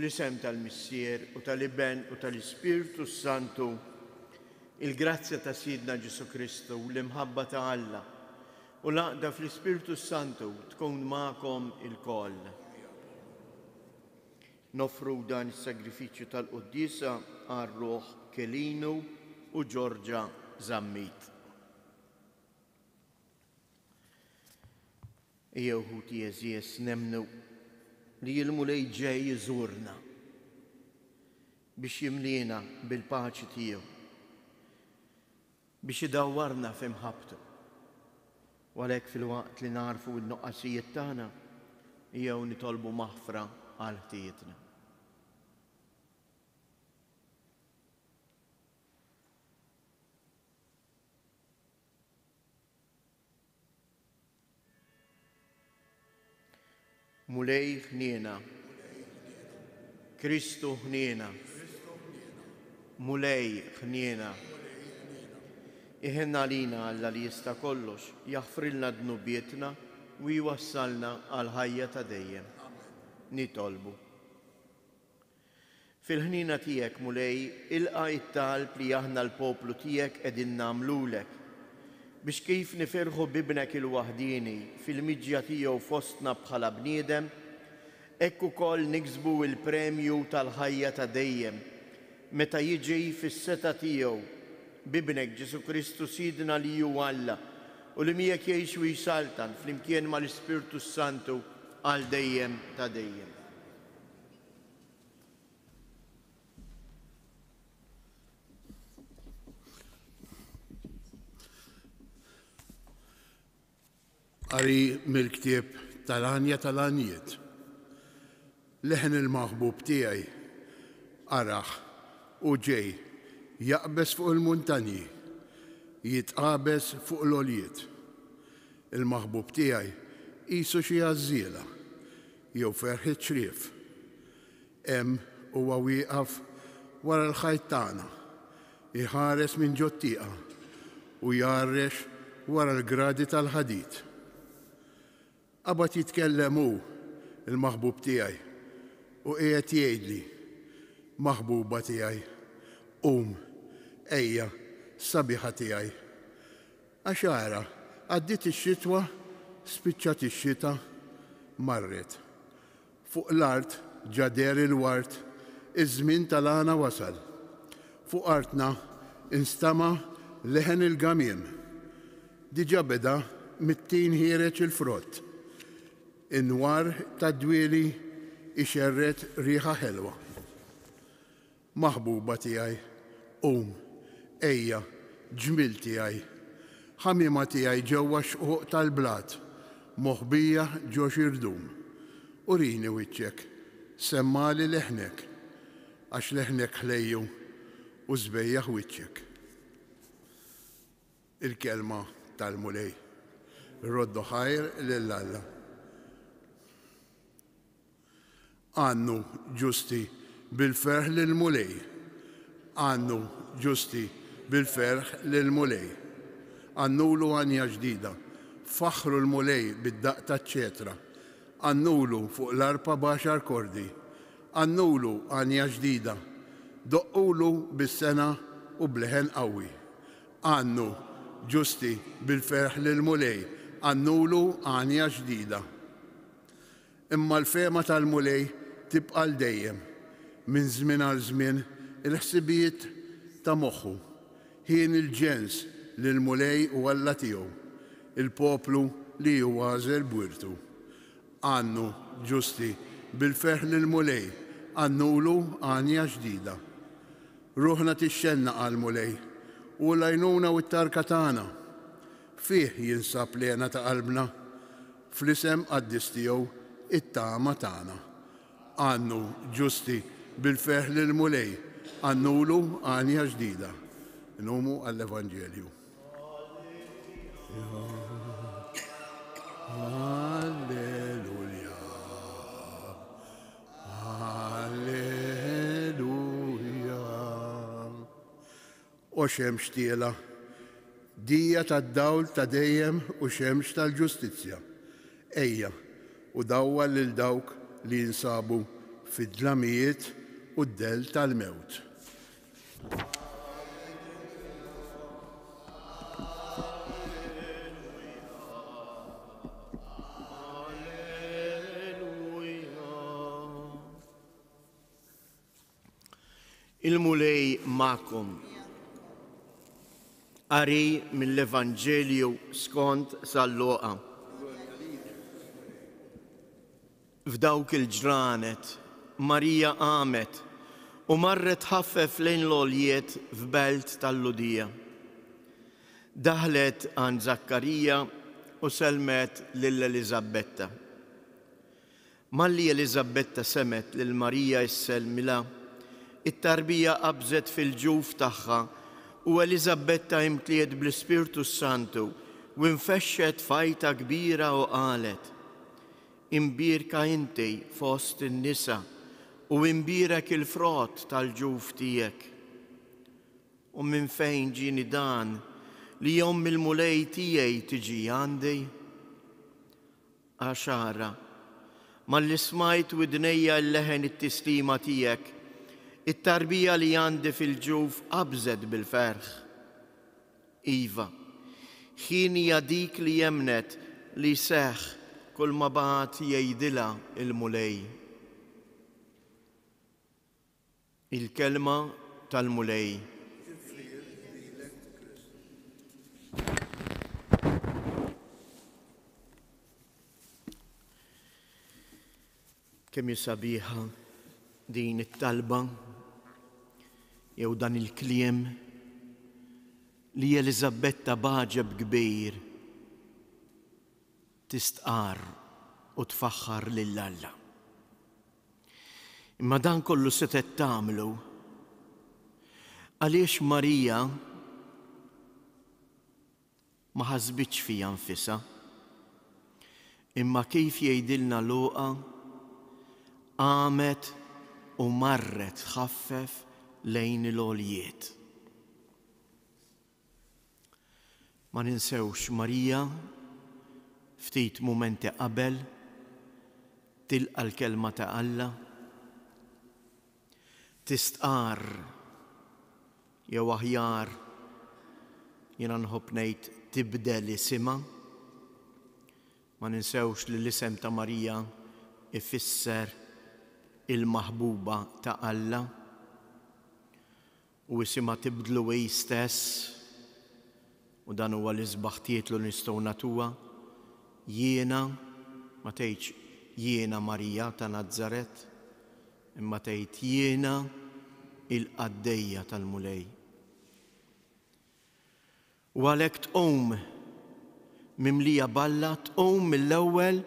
fl-isem tal-Missier u tal-Iben u tal-Ispirtu Santu, il-grazzja ta' Sidna Ġesu Kristu, l-imħabba ta' Alla u l-għaqda fl-Ispirtu Santu tkun ma'kom il-koll. Nofru dan is-sagrifiċċju tal-Quddisa għar-Ruħ Kelinu u Ġorġa Zammit. Ejjew ħuti eżies nemnu li l-Mulej ġej iżurna biex jimlina bil-paċi tiegħu, biex idawwarna f'imħabtu. U għalhekk fil-waqt li narfu n-nuqqasijiet tagħna jew nitolbu maħfra għal ħtietna. Mulej ħniena, Kristu ħniena, Mulej ħniena. Iħenna lina Alla li jista' kollox, jaħfrilna dnubietna u jwassalna għal ħajja ta' dejjem. Nitolbu. Fil-ħnina tiegħek Mulej, ilqa' it-talb li aħna l-poplu tiegħek qegħdin nagħmlulek biex kif nifirħu bibnek il-waħdini fil-miġja tiegħu fostna bħala bniedem, hekk ukoll niksbu il-premju tal-ħajja ta' dejjem meta jiġi fis-seta tiegħu bibnek Ġesu Kristu Sidna li hu Alla u li miegħek jgħix u jsaltan flimkien mal-Ispirtu Santu għal dejjem ta' dejjem. Qari mill-ktieb tal-Għanja tal-Għanijiet. Leħen il-maħbub tiegħi araħ u ġej jaqbes fuq il-muntanji, jitqabes fuq l-għoljiet. Il-maħbub tiegħi qisu xi għażiela jew ferħit xrief. Hemm huwa wieqaf wara l-ħajt tagħna, iħares minn ġottieqa u jarrex wara l-gradi tal-ħadid. Qabad jitkellem hu il-maħbub tiegħi u qiegħed jgħidli, maħbuba tiegħi, ejja, sabiħa tiegħi. Għax ara, għaddiet ix-xitwa, spiċċat ix-xita, marret. Fuq l-art ġader il-wart, iż-żmien tal-għana wasal. Fuq artna instama leħen il-gamiem. Diġà beda mit-tin ħireġ il-frott. In-nwar tad-dwieli ixerret riħa ħelwa. Maħbuba tiegħi, ejja, ġmil tiegħi, ħamiema tiegħi ġewwa xquq tal-blat, moħbija ġo xirdum. Urini wiċċek, semmali leħnek, għax leħnek ħlejju u żbejjaħ wiċċek. Il-kelma tal-Mulej. Roddu ħajr lill-Alla. Għannu ġusti bil-ferħ lill-Mulej. Għannu ġusti bil-ferħ lill-Mulej. Għannulu għanja ġdida. Faħru l-Mulej bid-daq taċ-ċetra. Għannulu fuq l-arpa baxar kordi. Għannulu għanja ġdida. Doqqulu bis-sena u bleħen qawwi. Għannu ġusti bil-ferħ lill-Mulej. Għannulu għanja ġdida. Imma l-fema tal-Mulej tibqa' l-dejjem, minn żmien għal żmien il-ħsibijiet ta' moħħu, ħin il-ġens lill-Mulej u Alla tiegħu, il-poplu li huwa għażel bwirtu. Għannu ġusti bil-ferħ lill-Mulej, għannulu għanja ġdida. Ruħna tixxenna għall-Mulej u l-għajnuna u t-tarka tagħna. Fih jinsab lena ta' qalbna, fl-isem qaddis tiegħu it-tama tagħna. Għannu ġusti bil-ferħ lill-Mulej, għannulu għanja ġdida. Numu għall-Evanġelju. Alleluja. Alleluja. O xemx tiela, dija tad-dawl ta' dejjem u xemx tal-ġustizzja. Ejja, u dawwa lil dawk li jinsabu fid-dlamijiet u d-del tal-mewt. Il-mulej ma'kom. Qari mill-Evanġelju skont San Luqa. F'dawk il-ġranet Marija qamet u marret ħaffef lejn l-għoljiet f'belt tal-Ludija. Daħlet għand Zakkarija u selmet lill-Eliżabetta. Malli Eliżabetta semet lil Marija isselmilha, it-tarbija qabżet fil-ġuf tagħha u Eliżabetta imtliet bl-Ispirtu Santu u nfexxet fajta kbira u qalet: Imbirka inti fost in-nisa u imbirek il-frott tal-ġuf tiegħek. U minn fejn ġieni dan li jom il-mulej tiegħi tiġi għandi? Għaxara, malli smajt widnejja l-leħen it-tislima tiegħek, it-tarbija li għandi fil-ġuf qabżet bil-ferħ. Iva, ħin hija dik li jemnet li seħħ kull ma bagħat jgħidilha il-mulej. Il-kelma tal-mulej. Kemm sabiħa din it-talba jew dan il-kliem li Eliżabetta baġeb kbir tistqar u tfaħħar lil Alla. Imma dan kollu setet tagħmlu għaliex Marija ma ħasbitx fija nfisha, imma kif jgħidilna Luqa qamet u marret ħaffef lejn il-għoljiet. Ma ninsewx Marija ftit mumenti qabel tilqa l-kelma ta' Alla, tistqar jew aħjar jiena nħobb ngħid tibdel isimha. Ma ninsewx li l-isem ta' Marija ifisser il-maħbuba ta' Alla u isimha tibdlu hi stess u dan huwa l-isbaħ tietlu nistgħu nagħtuha. Jiena ma tgħidx jiena Marija ta' Nażaret, imma tgħid jiena il-qaddejja tal-mulej. U għalhekk tqum mimlija balla, tqum mill-ewwel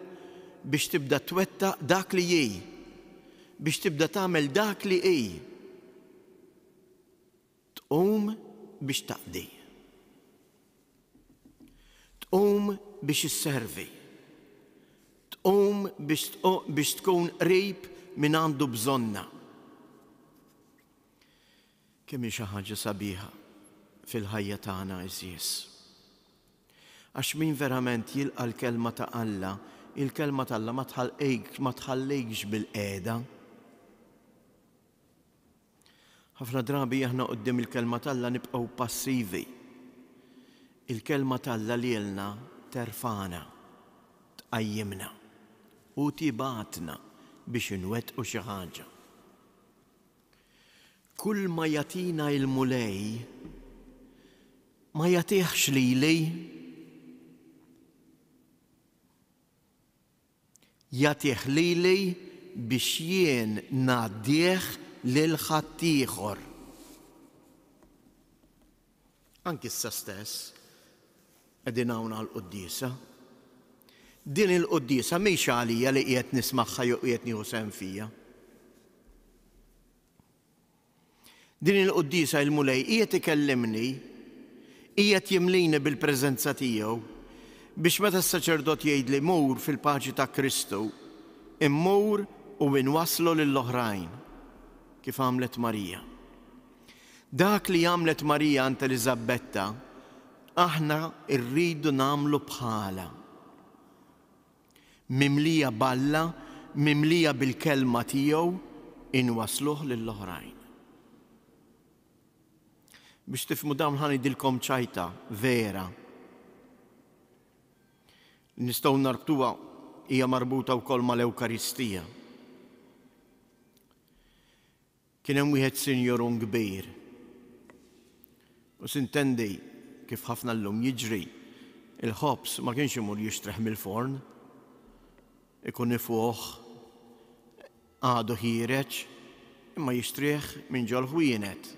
biex tibda twettaq dak li hi, biex tibda tagħmel dak li hi. Tqum biex taqdi. Tqum biex isservi. Tqum biex tkun qrib min għandu bżonna. Kemm hi xi ħaġa sabiħa fil-ħajja tagħna iżjis. Għax min verament jilqa' l-kelma ta' Alla, il-kelma ta' Alla ma tħallejkx bil-qiegħda. Ħafna drabi aħna quddiem il-kelma ta' Alla nibqgħu passivi. Il-kelma ta' Alla lilna terfana, tqajjimna u tibatna biex inwettqu xi ħaġa. Kull ma jagħtina il-mulej ma jagħtihx lili, jagħtih lili biex jien ngħaddih lil ħadd ieħor. Anki issa stess qegħdin hawn għall-quddiesa. Din il-quddiesa mhix għalija li qiegħed nismagħha jew qiegħed nieħu sehem fija. Din il-quddiesa il-mulej qiegħed ikellimni, qiegħed jimlini bil-preżenza tiegħu biex meta s-saċerdot jgħidli mur fil-paċi ta' Kristu, immur u inwasslu lill-oħrajn kif għamlet Marija. Dak li għamlet Marija ant Eliżabetta aħna rridu nagħmlu bħala. Mimlija balla, mimlija bil-kelma tiegħu inwasluh lill-oħrajn. Biex tifhmu dawn ħanidilkom ċajta vera. Nistgħu narbtuha hija marbuta wkoll mal-Ewkaristija. Kien hemm wieħed sinjorun kbir. U sintendi kif ħafna llum jiġri, il-ħobs ma kienx imur jixtreħ mill-forn, ikun ifuh għadu ħireġ, imma jixtrieħ minn ġol ħwienet.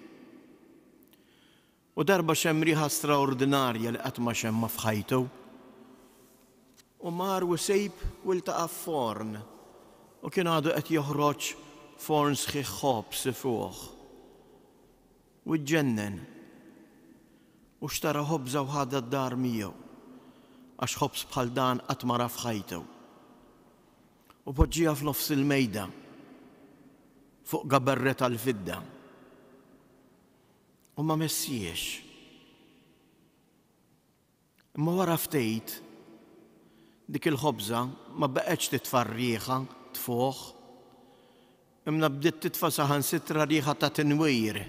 U darba xemm riħa straordinarja li qatt ma xemma f'ħajtu, u mar u sejb u ltaqa' f'forn, u kien għadu qed joħroġ forn sħiħ ħobs fuq. U ġennen. U xtara ħobża u ħadha d-dar miegħu, għax ħobs bħal dan qatt ma ra f'ħajtu. U poġġiha f'nofs il-mejda, fuq gaberre tal-fidda. U ma messiex. Imma wara ftejt, dik il-ħobża ma baqgħetx titfa' rieħa tfuq, imma bdiet titfa' saħansitra rieħa ta' tinwir.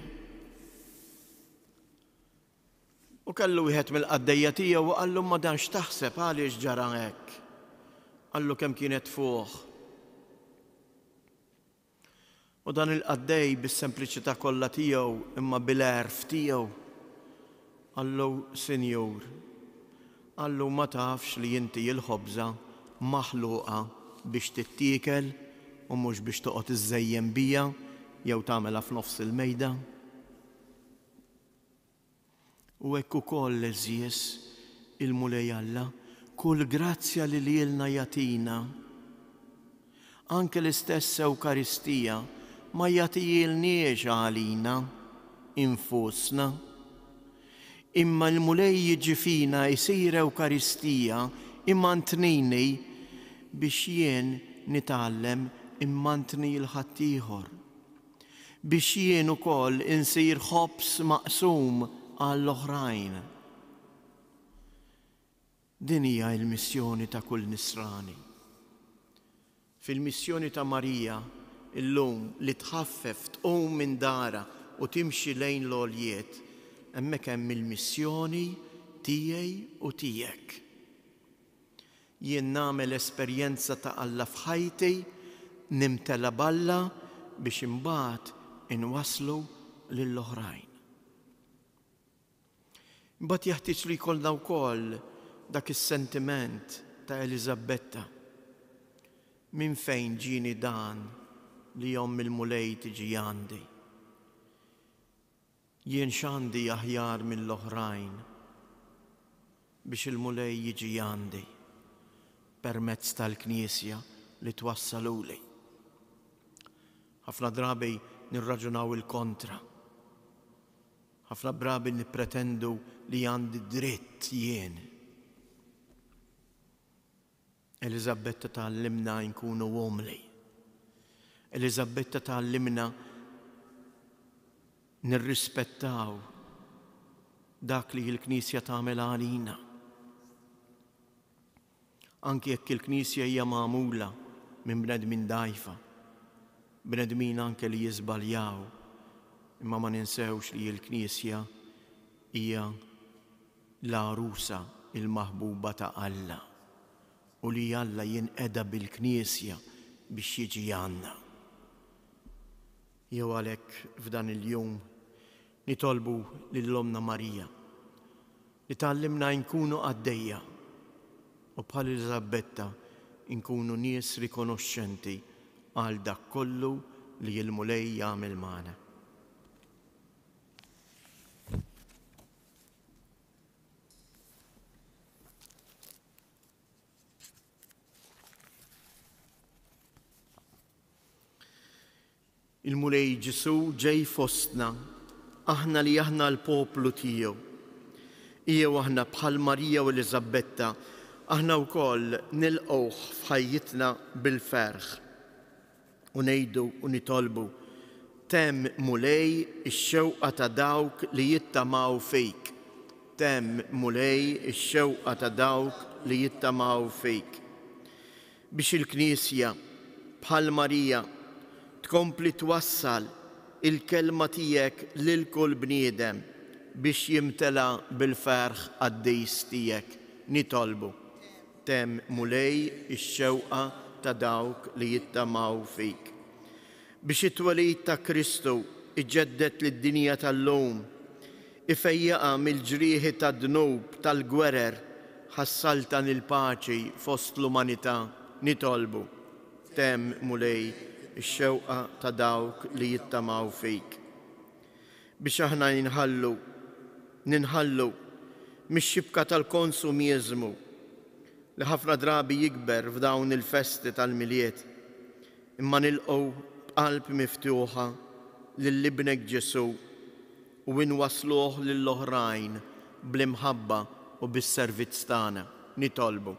U kellu wieħed mill-qaddejja tiegħu u qallu ma dan x'taħseb għaliex ġara hekk. Qallu kemm kienet fuq. U dan il-qaddej bis-sempliċità kollha tiegħu imma bil-għerf tiegħu qallu Sinjur, qallu ma tafx li inti l-ħobża maħluqa biex tittiekel u mhux biex toqgħod iżżejjem biha jew tagħmelha f'nofs il-mejda. U hekk ukoll eżies il-mulej Alla kull grazzja li lilna jagħtina. Anke l-istess Ewkaristija ma jagħtihilniex għalina infusna, imma l-mulej jiġi fina jsir Ewkaristija immantnini biex jien nitgħallem immantni l-ħaddieħor, biex jien ukoll insir ħobs maqsum għall-oħrajn. Din hija l-missjoni ta' kull Nisrani. Fil-missjoni ta' Marija illum li tħaffef tqum minn dara u timxi lejn l-għoljiet, hemmhekk hemm il-missjoni tiegħi u tiegħek. Jien nagħmel esperjenza ta' Alla f'ħajti, nimtela b'Alla biex imbagħad inwasslu lill-oħrajn. Imbagħad jeħtieġ li jkollna wkoll dak is-sentiment ta' Eliżabetta. Min fejn ġieni dan li jom il-mulej tiġi għandi? Jien x'għandi aħjar mill-oħrajn biex il-mulej jiġi għandi permezz tal-Knisja li twassaluli. Ħafna drabi nirraġunaw il-kontra. Ħafna drabi nippretendu li għandi dritt jien. Eliżabetta tgħallimna nkunu għomli. Eliżabetta tgħallimna nirrispettaw dak li l-Knisja tagħmel għalina. Anki jekk il-Knisja hija magħmula minn bnedmin dgħajfa, bnedmin anke li jiżbaljaw, imma ma ninsewx li l-Knisja hija l-għarusa il-maħbuba ta' Alla u li Alla jinqeda bil-Knisja biex jiġi għandna. Jew għalhekk f'dan il-jum nitolbu lill-Omna Marija li tgħallimna nkunu għaddejja u bħal Eliżabetta nkunu nies rikonoxxenti għal dak kollu li l-mulej jagħmel magħna. Il-mulej Ġesu ġej fostna, aħna li aħna l-poplu tiegħu. Jew aħna bħal Marija u Eliżabetta, aħna wkoll nilqgħuh f'ħajjitna bil-ferħ u ngħidu u nitolbu temm mulej ix-xewqa ta' dawk li jittamaw fik. Temm mulej ix-xewqa ta' dawk li jittamaw fik. Biex il-Knisja bħal Marija tkompli twassal il-kelma tiegħek lil kull bniedem biex jimtela bil-ferħ għad-dejs tiegħek. Nitolbu temm mulej ix-xewqa ta' dawk li jittamaw fik. Biex it-twelid ta' Kristu iġeddet lid-dinja tal-lum, ifejjaqa mill-ġrieħi tad-dnub tal-gwerer, ħassaltan il-paċi fost l-umanità. Nitolbu temm mulej ix-xewqa ta' dawk li jittamaw fik. Biex aħna ninħallu mix-xibka tal-konsumizmu li ħafna drabi jikber f'dawn il-festi tal-miliet, imma nilqgħu b'qalb miftuħa lill-Ibnek Ġesu u inwassluh lill-oħrajn bl-imħabba u bis-servizz tagħna. Nitolbu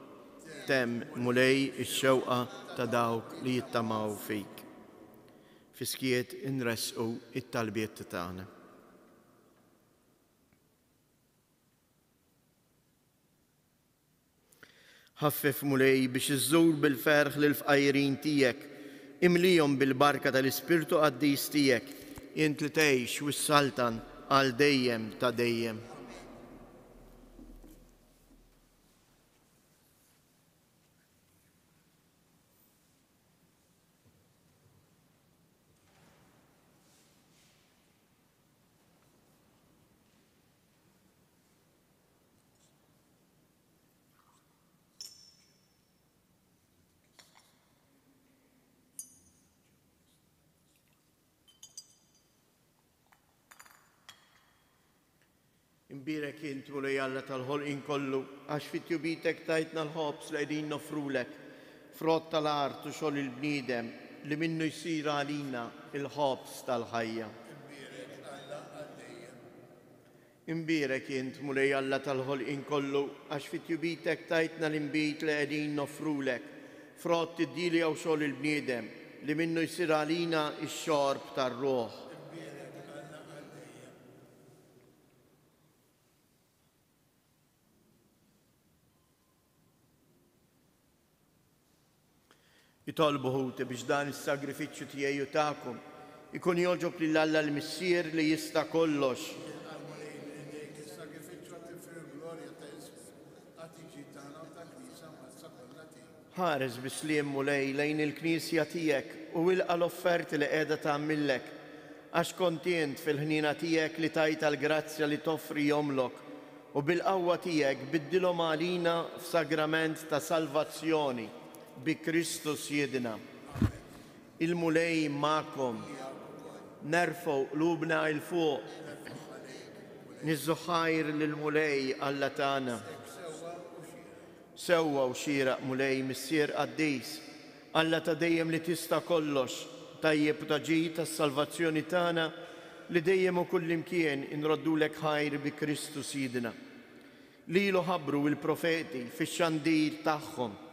temm mulej ix-xewqa ta' dawk li jittamaw fik. Fiskiet inresqu it-talbiet tagħna. ħaffef mulej biex iżżur bil-ferħ lil fqajrin tiegħek, imlijhom bil-barka tal-Ispirtu Qaddis tiegħek, int li tgħix wis-saltan għal dejjem ta' dejjem. Imbirek int mulej Alla tal-ħolqien kollu, għax fit-tjubitek tajtna l-ħobs li qegħdin nofrulek, frott tal-art u xogħol il-bniedem li minnu jsir għalina il-ħobs tal-ħajja. Imbirek int mulej Alla tal-ħolqien kollu, għax fit-tjubitek tajtna l-imbit li qegħdin nofrulek, frott id-dilja u xogħol il-bniedem li minnu jsir għalina x-xorb tar-ruħ. Jitolbu ħuti biex dan is-sagrifiċċju tiegħi u tagħkom ikun jogħġob lil Alla l-Missier li jista' kollox. Ħares bisliem mulej lejn il-Knisja tiegħek u wilqa l-offerti li qiegħda tagħmillek għax kontient fil-ħnina tiegħek li tajta l-grazzja li toffri jomlok u bil-qawwa tiegħek biddilhom għalina f'sagrament ta' salvazzjoni bi Kristus jedina. Il-mulej ma'kom, nerfgħu qlubna il fuq, niżżuħajr lil-mulej Alla tagħna. Sewwa u xieraq mulej Missier Qaddis, Alla ta' dejjem li tista' kollox, tajjeb ta' ġid tas-salvazzjoni tagħna li dejjem u kullimkien inroddulek ħajr bi Kristus jedina. Lilu ħabbru il-profeti fix-xandir tagħhom.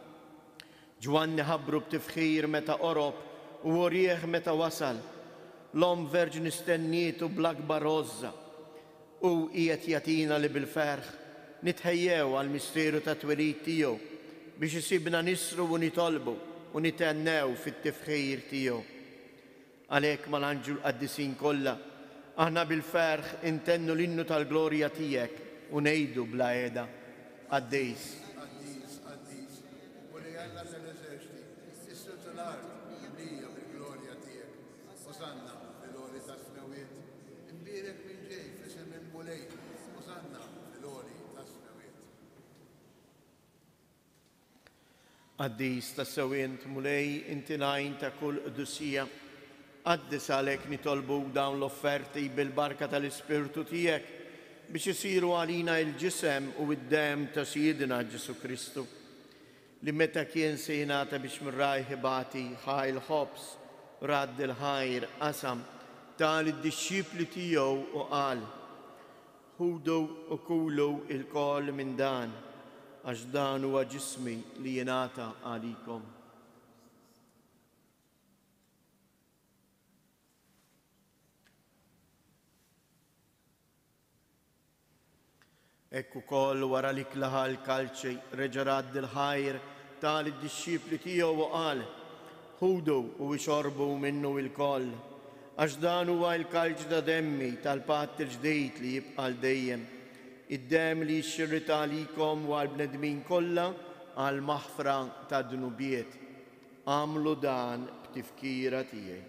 Ġwanni ħabbru b'tifħir meta qorob u Urieħ meta wasal, l-om verġni stennietu bl-akbar għożża u qiegħed jagħtina li bil-ferħ nitħejjew għall-misteru ta' twelid tiegħu biex isibna nisru u nitolbu u nitennew fit-tifħir tiegħu. Għalhekk mal-anġu l-qaddisin kollha aħna bil-ferħ intennu l-innu tal-glorja tiegħek u ngħidu bla qiegħda Qaddis. Qaddis ta' sewwient mulej inti ngħin ta' kull qdusija, qaddis għalhekk nitolbu dawn l-offerti bil-barka tal-Ispirtu tiegħek biex isiru għalina l-ġisem u d-dem ta' Siedina Ġesu Kristu li meta kien se jingħata biex mir-rajħibati ħaj l-ħobs radd il-ħajr qasam tal id-dixxipli tiegħu u qal: ħudu u kulu il-kol minn dan għax dan huwa ġismi li jingħata għalikom. Ekku ukoll wara li klaħa l-kalċej reġa' radd il-ħajr tal id-dixxipli tiegħu u qal: ħudu u xorbu minnu il-koll, għax dan huwa l-kalġ ta' demmi tal-patt il-ġdejt li jibqa' dejjem. Id-dem li xirrita għalikom u għal-bnedmin kollha għal maħfra ta' dnubiet. Għamlu dan b'tifkira tiegħi.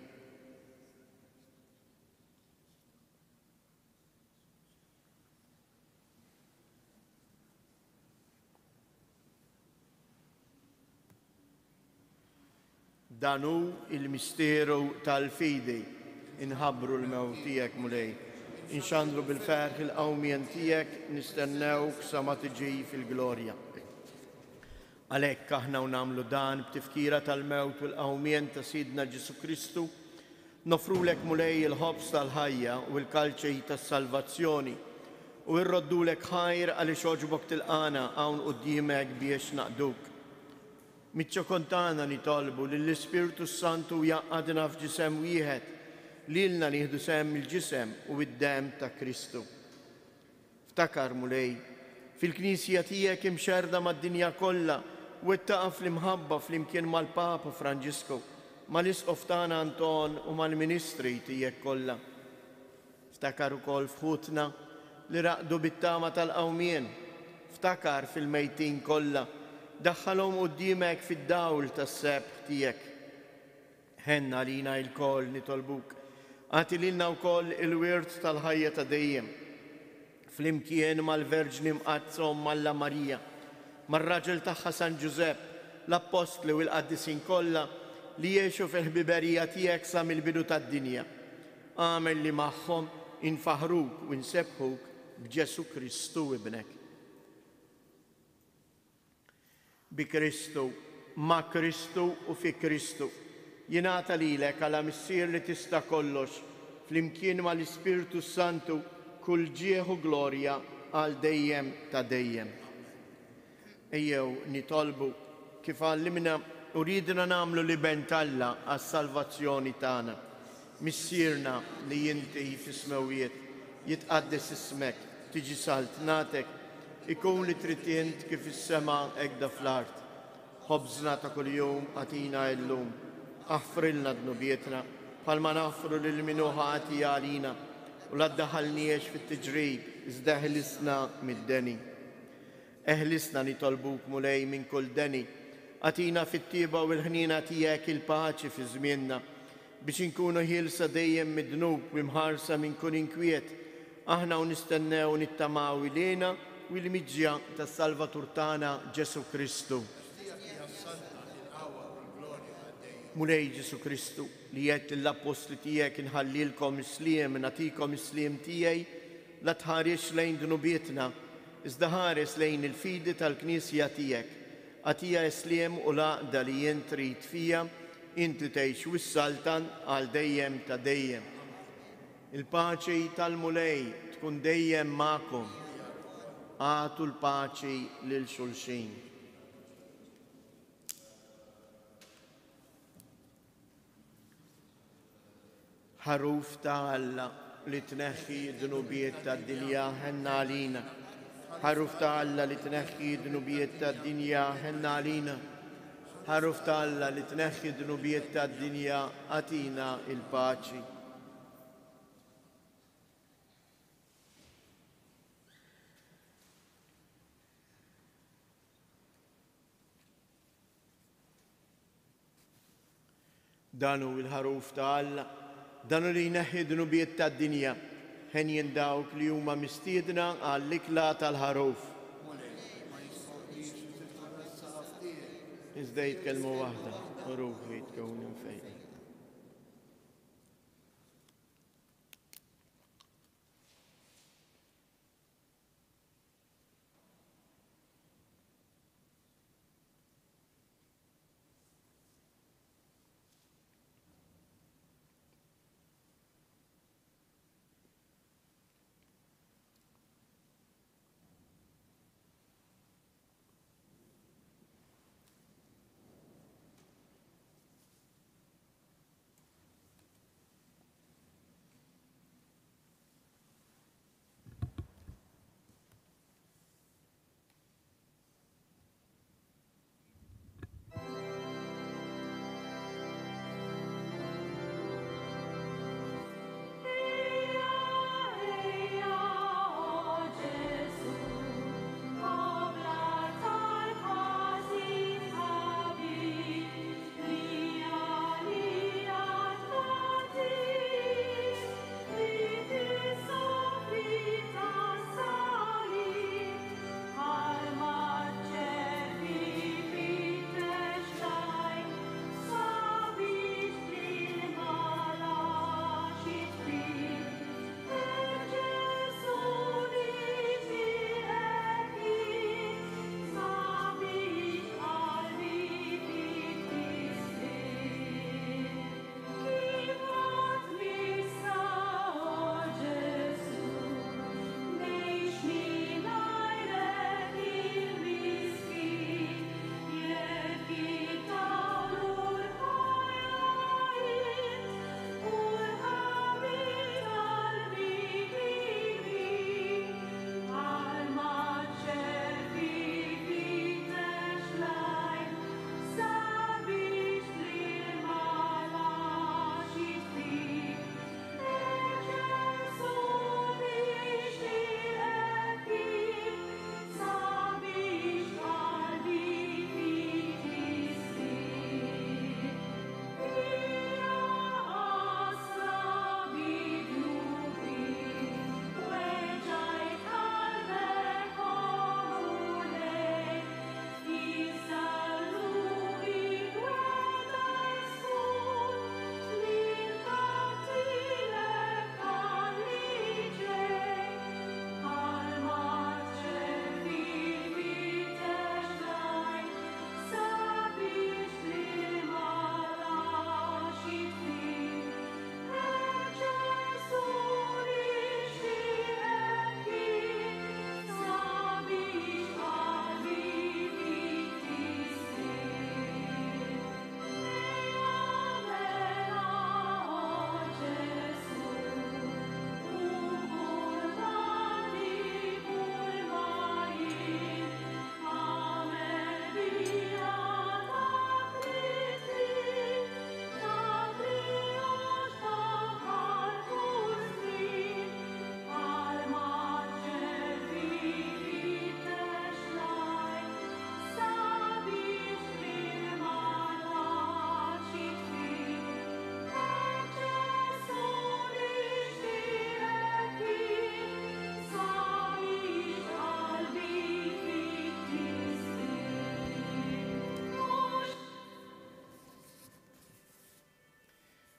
Danu il-misteru tal-fidi, inħabru l-mewt tiegħek mulej. Inxandru bil-ferħ il-qawmien tiegħek, nistennewk sa ma tiġi fil-glorja. Għalhekk aħna nagħmlu dan b'tifkira tal-mewt u l-qawmien ta' Sidna Ġesu Kristu, nofrulek mulej il-ħobs tal-ħajja u l-kalċej tas-salvazzjoni u rroddulek ħajr għaliex oġbok tilqana hawn quddiemek biex naqduk. Mitċo kontana nitolbu li l-Ispiritu Santu jaqqadna f'ġisem wieħed, lilna nieħdu sem il-ġisem u id-dem ta' Kristu. Ftakar mulej, fil-Knisja tiegħek imxerda mad-dinja kollha u ittaqa' fl-imħabba flimkien mal-Papa Franġisku, mal-Isqof tagħna Anton u mal-Ministri tiegħek kollha. Ftakar ukoll fħutna li raqdu bit-tama tal-qawmien, ftakar fil-mejtin kollha, daħħalhom quddiemek fid-dawl tas-sebħ tiegħek. Ħenna lina l-koll nitolbuk, għati lilna wkoll il-wirt tal-ħajja ta' dejjem, flimkien mal-Verġni mqazzom Malla Marija, mar-raġel tagħha San Ġusepp, l-Apostli u l-Qaddisin kollha li jgħixu fil-ħbiberija tiegħek sa mill-bidu tad-dinja. Għamel li magħhom infaħruk u nsebħuk b'Ġesu Kristu ibnek. Bi Kristu, ma' Kristu u fi Kristu, jingħata lilek għala missier li tista' kollox, flimkien mal-Ispiritu Santu kull ġieħu glorja għal dejjem ta' dejjem. Ejjew nitolbu kif għallimna u ridna nagħmlu li bentalla għas-salvazzjoni tagħna. Missierna li inti fis-smewiet jitqaddes ismek, tiġi saltnatek, ikun li tritient kif is-sema hekk fl-art. Ħobżna ta' kuljum għatina llum, aħfrilna dnubietna bħalma naħfru lil min ħati għalina u la ddaħħalniex fit-tiġrib iżda eħlisna mid-deni. Eħlisna nitolbuk mulej minn kull deni, għatina fit-tieba u l-ħnina tiegħek il-paċi fi żmienna biex inkunu ħielsa dejjem mid-dnub u mħarsa minn kull inkwiet. Aħna u nistennew nittamaw ilina u l-miġġja tas-Salvatur tagħna Ġesu Kristu. Mulej Ġesu Kristu li jgħid lill-Apostli tiegħek inħallilkom isliem, nagħtikom isliem tiegħi, la tħares lejn dnubietna, iżda ħares lejn il-fidi tal-Knisja tiegħek. Għatija isliem u laqda li jien trid fija, inti tgħix wis-saltan għal dejjem ta' dejjem. Il-paċi tal-mulej tkun dejjem magħkom. Għatu l-paċi lil xulxin. Ħaruf ta' Alla li tneħħi d-dnubiet tad-dinja ħenna għalina. Ħaruf ta' Alla li tneħħi d-dnubiet tad-dinja ħenna għalina. Ħaruf ta' Alla li tneħħi d-dnubiet tad-dinja għatina il-paċi. Danu il-ħaruf ta' Alla, danu li jneħħi d-dnubiet tad-dinja, ħen jindawk li huma mistiedna għall-ikla tal-ħaruf. Iżda jitkellmu waħda, u ruħi jitkellmu fejn.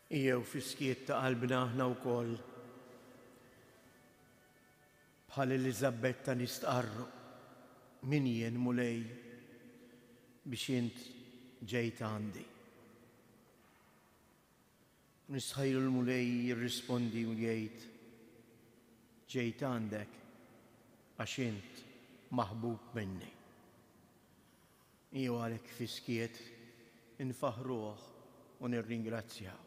Jew fiskiet ta' qalbna aħna wkoll bħal Eliżabetta nistqarru min jien mulej biex int ġejt għandi. Nistħajlu l-mulej jirrispondi u jgħid ġejt għandek għax int maħbub minni. Jew għalhekk fiskiet infaħruh u nirringrazzjaw.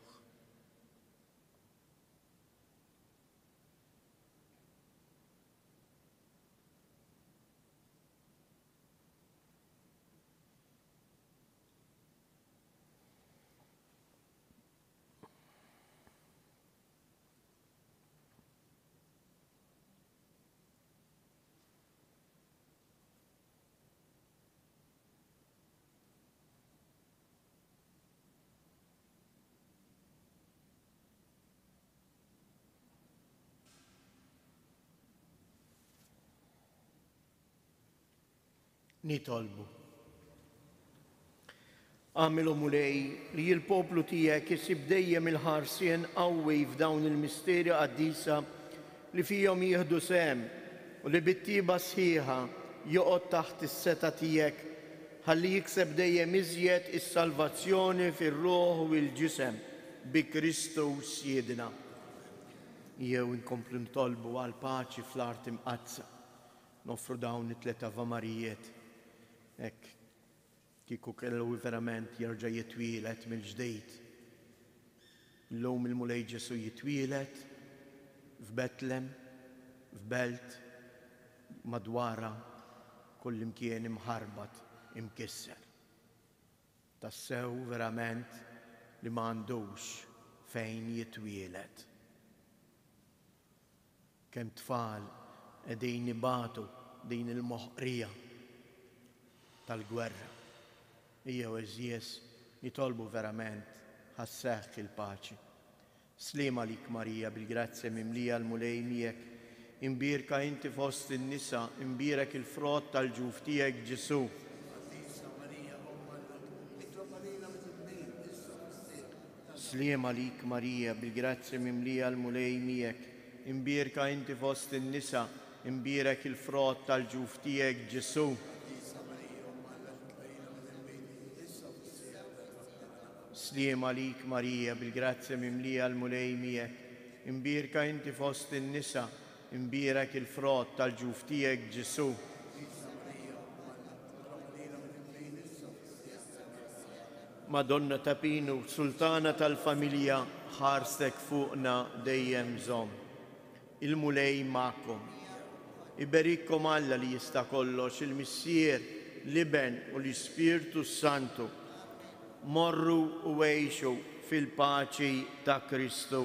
Nitolbu. Għamilu mulej li l-poplu tiegħek isib dejjem il-ħarsien qawwi f'dawn il-misteri qaddisa li fihom jieħdu sehem u li bit-tiba sħiħa joqgħod taħt is-seta tiegħek ħalli jikseb dejjem iżjed is-salvazzjoni fir-ruħ u l-ġisem bi Kristus Siedna. Jew inkomplu ntolbu għal paċi fl-art imqazza. Noffru dawn it-tliet avamarijiet. Hekk kieku kellu verament jerġa' jitwielet mill-ġdejd. Illum il-mulej Ġesu jitwielet f'Betlem, f'Belt, madwara kullimkien imħarbat, imkisser. Tassew verament li m'għandux fejn jitwielet. Kemm tfal qegħdin ibatu din il-moħqrija tal-gwerra. Jew eżjes nitolbu verament ħasseħħ il-paċi. Sliema lik Marija bil-grazzja mimlija l-mulej miegħek, imbierka inti fost in-nisa, imbierek il-frott tal-ġuf tiegħek Ġesu. Sliema lik Marija bil-grazzja mimlija l-mulej miegħek, imbierka inti fost in-nisa, imbierek il-frott tal-ġuf tiegħek Ġesu. Sliema lik Marija bil-grazzja mimlija l-mulej miegħek, imbierka inti fost in-nisa, imbierek il-frott tal-ġuf tiegħek Ġesu. Madonna ta' Pinu, Sultana tal-familja, ħarsek fuqna dejjem żomm. Il-mulej magħkom. Iberikkom Alla li jista' kollox, il-Missier, l-Iben u l-Ispirtu Santu. Morru u għejxu fil-paċi ta' Kristu.